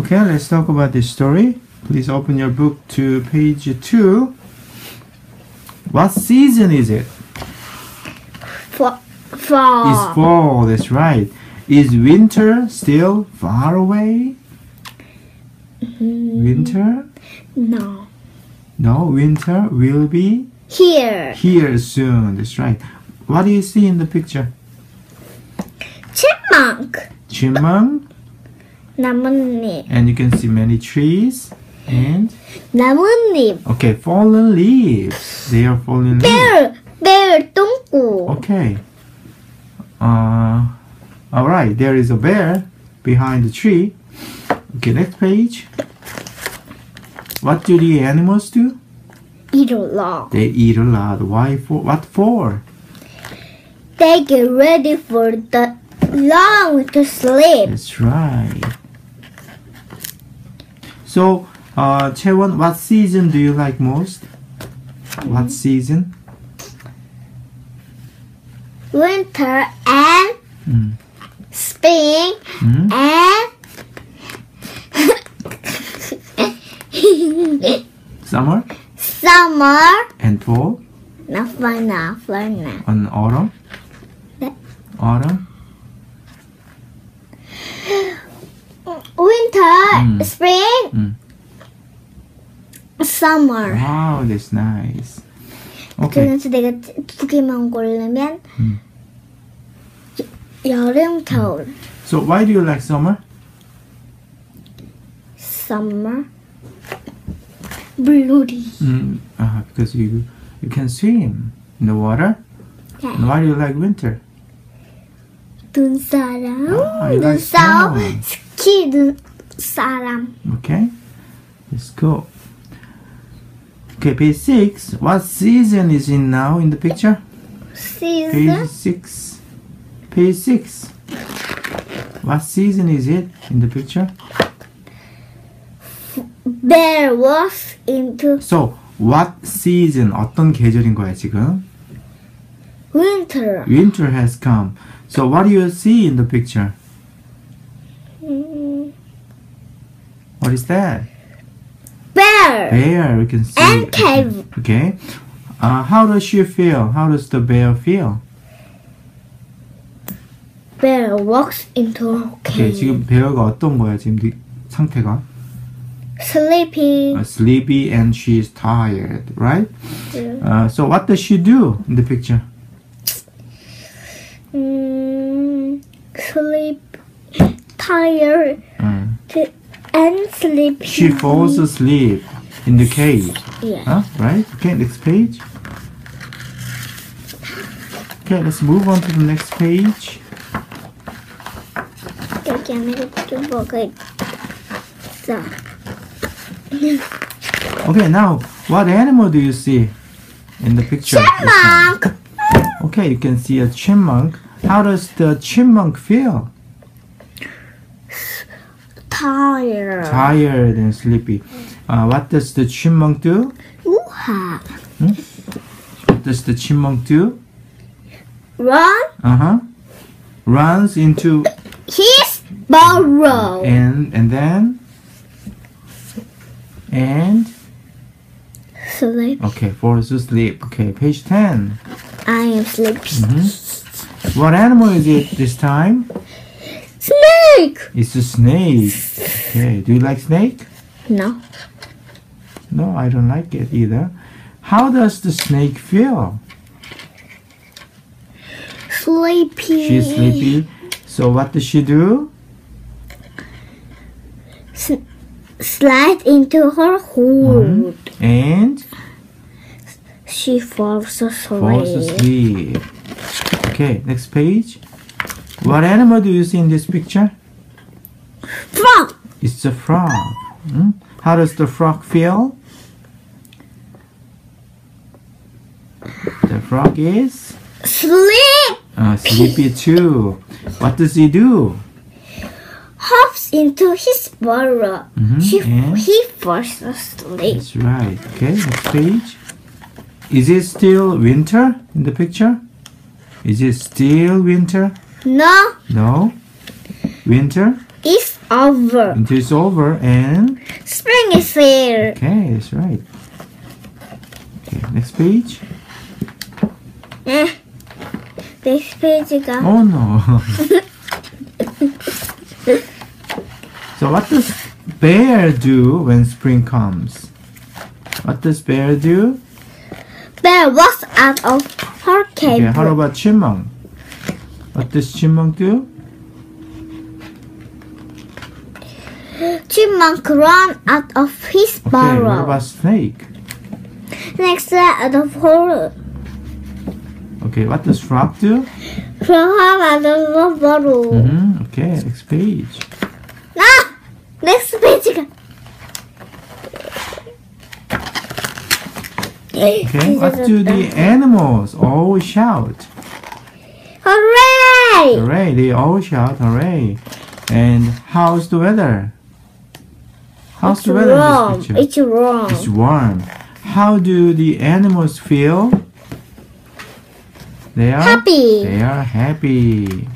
Okay, let's talk about this story. Please open your book to page 2. What season is it? Fall. It's fall, that's right. Is winter still far away? Winter? No. No, winter will be Here. here soon, that's right. What do you see in the picture? Chipmunk. Chipmunk, 나뭇잎. and you can see many trees and 나뭇잎. okay, fallen leaves. They are fallen leaves. bear 똥꼬. Okay. Alright, there is a bear behind the tree. Okay, next page. What do the animals do? Eat a lot. They eat a lot. Why for? What for? They get ready for the long winter sleep. That's right. So, Chaewon, what season do you like most? What season? Winter and spring and Summer summer. and fall Not for now. and autumn? 네. Autumn? Winter, spring, summer. Wow, that's nice. Okay. 그래서 내가 두 개만 고르면 여름, 겨울. So, why do you like summer? Summer. 물놀이. Because you can swim in the water. 네. And why do you like winter? 눈사람. you like 눈싸움. snow. 스키 눈사람. Okay, let's go. Okay, page 6. What season is in now in the picture? Season. Page 6. Page 6. What season is it in the picture? Bear walks into So, what season? 어떤 계절인 거야 지금? winter. Winter has come. So, what do you see in the picture? What is that? Bear Bear. We can see. and cave. Okay. How does she feel? How does the bear feel? Bear walks into a Okay, cave. 지금 베어가 어떤 거야 지금 상태가? Sleeping. Sleepy and she is tired, right? So what does she do in the picture? Sleep. Tired. And sleepy. She falls asleep in the cave. Yeah. Huh? Right? Okay, next page. Okay, let's move on to the next page. 여기 안에 또 뭐가 있어. Okay, now what animal do you see in the picture? Chipmunk. Okay, you can see a chipmunk. How does the chipmunk feel? Tired. Tired and sleepy. What does the chipmunk do? 우하. What does the chipmunk do? Run. Runs into His burrow. and then Sleep. okay, falls asleep. Okay, page 10. I am sleepy. What animal is it this time? Snake. It's a snake. Okay, do you like snake? No. No, I don't like it either. How does the snake feel? Sleepy. She's sleepy. So what does she do? Slide into her hole. And She falls asleep. falls asleep. Okay, next page. What animal do you see in this picture? Frog. It's a frog. How does the frog feel? The frog is Sleep. sleepy too. What does he do? Hops into his burrow. and? He falls asleep. That's right. Okay, next page. Is it still winter in the picture? Is it still winter? No. No. Winter? It's over. Winter is over and Spring is here. okay, that's right. Okay, next page. This page Oh no. So what does bear do when spring comes? What does bear do? Bear walks out of her cave. Okay, how about chipmunk? What does chipmunk do? Chipmunk run out of his Okay, burrow. what about snake? Next out of hole. Okay, what does frog do? Frog out of the burrow. Okay, next page. Next page. Okay, what do the animals always shout? Hooray! Hooray, they all shout hooray. And how's the weather? How's the weather in Warm. this picture? It's warm. It's warm. How do the animals feel? They are Happy. They are happy.